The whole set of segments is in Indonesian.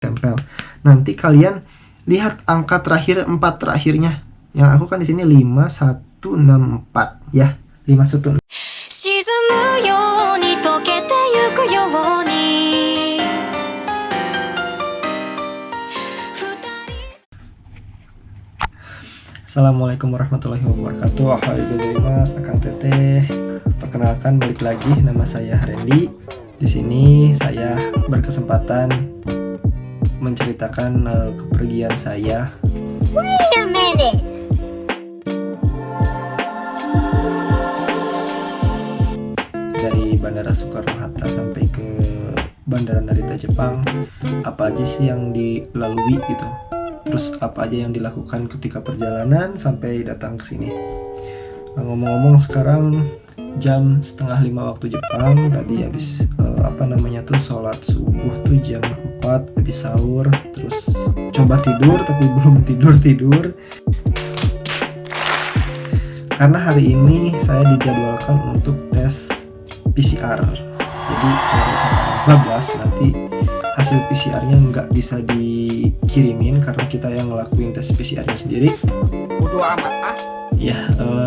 tempel. Nanti kalian lihat angka terakhir 4 terakhirnya. Yang aku kan di sini 5164 ya. 5164. Assalamualaikum warahmatullahi wabarakatuh. Hai Mas, Akang Teteh. Perkenalkan, balik lagi, nama saya Randy. Di sini saya berkesempatan menceritakan kepergian saya. Wait a minute. Dari Bandara Soekarno-Hatta sampai ke Bandara Narita Jepang. Apa aja sih yang dilalui gitu? Terus apa aja yang dilakukan ketika perjalanan sampai datang ke sini. Ngomong-ngomong, sekarang jam 4:30 waktu Jepang. Tadi habis sholat subuh tuh jam 4, habis sahur, terus coba tidur tapi belum tidur karena hari ini saya dijadwalkan untuk tes PCR. Jadi kalau misalkan bablas, nanti hasil PCR-nya nggak bisa dikirimin karena kita yang ngelakuin tes PCR-nya sendiri. Bodoh amat ah. Ya,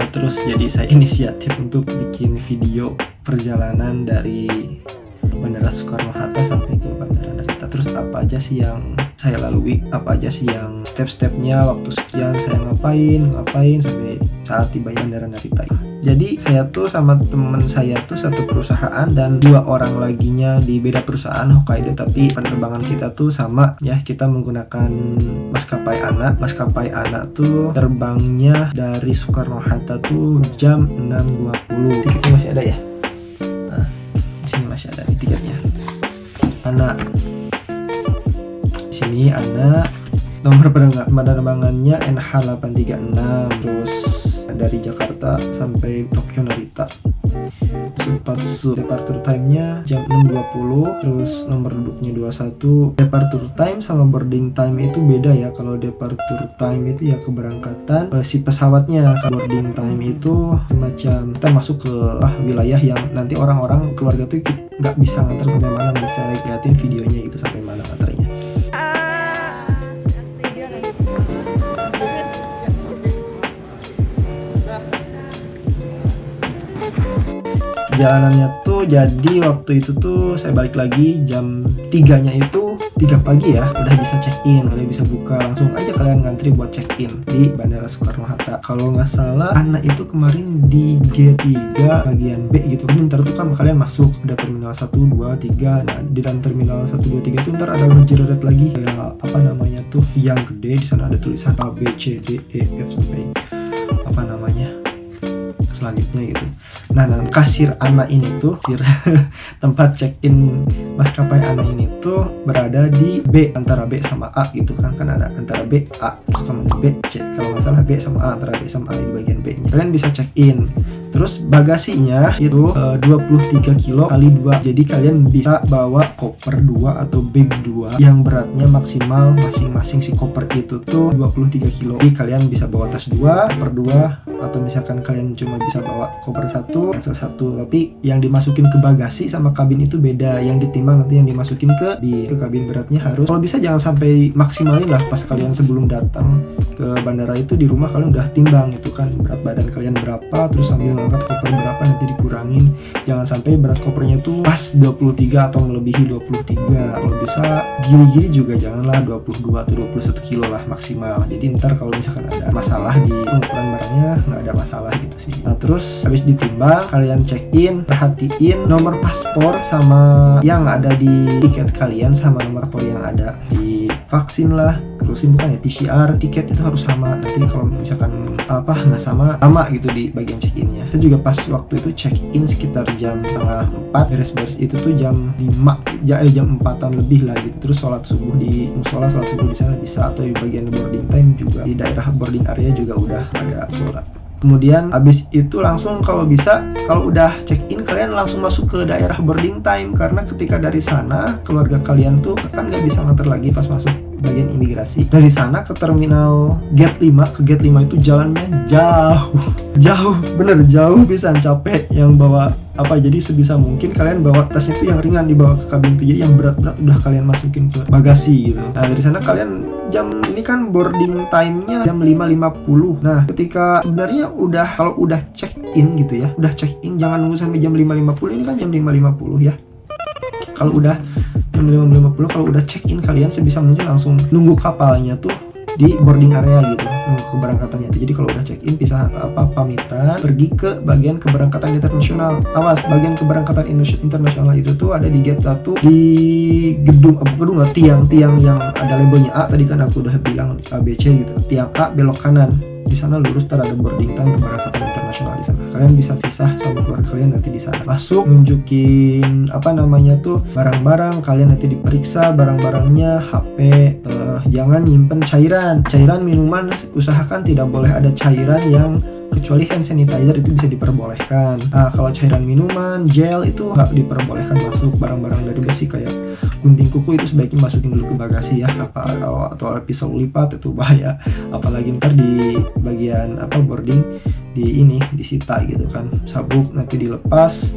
terus jadi saya inisiatif untuk bikin video perjalanan dari Bandara Soekarno-Hatta sampai ke Bandara Narita. Terus apa aja sih yang saya lalui, apa aja sih yang step-stepnya, waktu sekian saya ngapain sampai saat tiba di Bandara Narita. Jadi saya tuh sama temen saya tuh satu perusahaan dan 2 orang laginya di beda perusahaan Hokkaido, tapi penerbangan kita tuh sama ya, kita menggunakan maskapai ANA. Maskapai ANA tuh terbangnya dari Soekarno-Hatta tuh jam 6.20. Tiketnya masih ada ya? Nah, di sini masih ada nih tiketnya. ANA. Di sini ANA. Nomor penerbangannya NH836. Terus dari Jakarta sampai Tokyo Narita. Departure time-nya jam 6.20. Terus nomor duduknya 21. Departure time sama boarding time itu beda ya. Kalau departure time itu ya keberangkatan si pesawatnya. Boarding time itu semacam kita masuk ke wilayah yang nanti orang-orang keluarga tuh nggak bisa nganter sampai mana. Nanti saya liatin videonya itu sampai mana nganternya. Jalanannya tuh jadi waktu itu tuh saya balik lagi jam 3-nya itu 3 pagi ya, udah bisa check in, udah bisa buka, langsung aja kalian ngantri buat check in di Bandara Soekarno-Hatta. Kalau nggak salah anak itu kemarin di G3 bagian B gitu. Ntar tuh kan kalian masuk ada terminal 1, 2, 3. Nah, di dalam terminal 1, 2, 3 itu ntar ada jerat lagi kayak tuh yang gede, di sana ada tulisan A, B, C, D, E, F sampai selanjutnya gitu. Nah, kasir ANA ini tuh, tempat check-in maskapai ANA ini tuh berada di B, antara B sama A gitu kan ada antara B, A, terus kemudian B, C. Kalau nggak salah B sama A, antara B sama A di bagian B-nya. Kalian bisa check-in. Terus bagasinya itu 23 kilo kali 2. Jadi kalian bisa bawa koper 2 atau bag 2 yang beratnya maksimal masing-masing si koper itu tuh 23 kilo. Jadi kalian bisa bawa tas 2, koper 2, atau misalkan kalian cuma bisa bawa koper 1, ransel 1. Tapi yang dimasukin ke bagasi sama kabin itu beda. Yang ditimbang nanti yang dimasukin ke kabin beratnya harus, kalau bisa jangan sampai maksimalin lah pas kalian sebelum datang ke bandara itu, di rumah kalian udah timbang itu kan berat badan kalian berapa, terus sambil angkat koper berapa nanti dikurangin. Jangan sampai berat kopernya tuh pas 23 atau melebihi 23. Kalau bisa gini-gini juga janganlah 22 atau 21 kilo lah maksimal. Jadi ntar kalau misalkan ada masalah di pengukuran barangnya nggak ada masalah gitu sih. Nah, terus habis ditimbang kalian check in, perhatiin nomor paspor sama yang ada di tiket kalian sama nomor paspor yang ada di vaksin lah. Terus bukan ya, PCR, tiket itu harus sama. Nanti kalau misalkan nggak sama gitu di bagian check-innya. Kita juga pas waktu itu check-in sekitar jam 3:30, beres-beres itu tuh jam 4-an lebih lah gitu. Terus sholat subuh di musola, sholat subuh di sana bisa, atau di bagian boarding time juga di daerah boarding area juga udah ada sholat. Kemudian habis itu langsung kalau bisa, kalau udah check-in kalian langsung masuk ke daerah boarding time, karena ketika dari sana keluarga kalian tuh kan nggak bisa nganter lagi pas masuk bagian imigrasi. Dari sana ke terminal gate 5, ke gate 5 itu jalannya jauh bener jauh, bisa capek. Yang bawa apa, jadi sebisa mungkin kalian bawa tasnya itu yang ringan, dibawa ke kabin tuh, jadi yang berat-berat udah kalian masukin ke bagasi gitu. Nah dari sana kalian ini kan boarding time-nya jam 5.50. Nah ketika sebenarnya kalau udah check in gitu ya, udah check in, jangan nunggu sampai jam 5.50. Ini kan jam 5.50 ya. Kalau udah jam 5.50, kalau udah check in, kalian sebisa mungkin langsung nunggu kapalnya tuh di boarding area gitu, nunggu keberangkatannya tuh. Jadi kalau udah check in, pisah pamitan, pergi ke bagian keberangkatan internasional. Awas, bagian keberangkatan internasional itu tuh ada di gate 1 di gedung tiang yang ada labelnya A. Tadi kan aku udah bilang ABC gitu, tiang A belok kanan. Di sana lurus, ada boarding time keberangkatan internasional di sana. Kalian bisa pisah sama keluarga kalian nanti di sana. Masuk, nunjukin barang-barang, kalian nanti diperiksa barang-barangnya, HP, jangan nyimpen cairan minuman, usahakan tidak boleh ada cairan yang kecuali hand sanitizer itu bisa diperbolehkan. Nah, kalau cairan minuman, gel itu nggak diperbolehkan masuk. Barang-barang dari besi kayak gunting kuku itu sebaiknya masukin dulu ke bagasi ya, atau pisau lipat itu bahaya. Apalagi ntar di bagian boarding disita gitu kan. Sabuk nanti dilepas,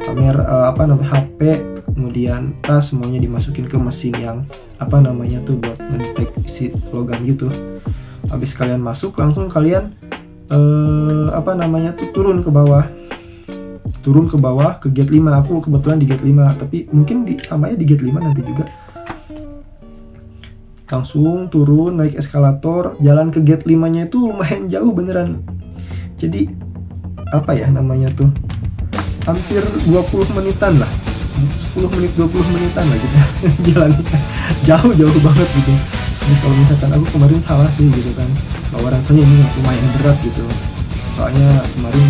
kamera HP, kemudian tas, semuanya dimasukin ke mesin yang buat mendeteksi logam gitu. Habis kalian masuk, langsung kalian turun ke bawah ke gate 5. Aku kebetulan di gate 5, tapi mungkin samanya di gate 5 nanti juga. Langsung turun, naik eskalator, jalan ke gate 5-nya itu lumayan jauh beneran. Jadi hampir 20 menitan lah, 10 menit 20 menitan lah gitu jalannya. jauh banget gitu. Jadi kalau misalkan aku kemarin salah sih gitu kan, bawa ransanya ini lumayan berat gitu, soalnya kemarin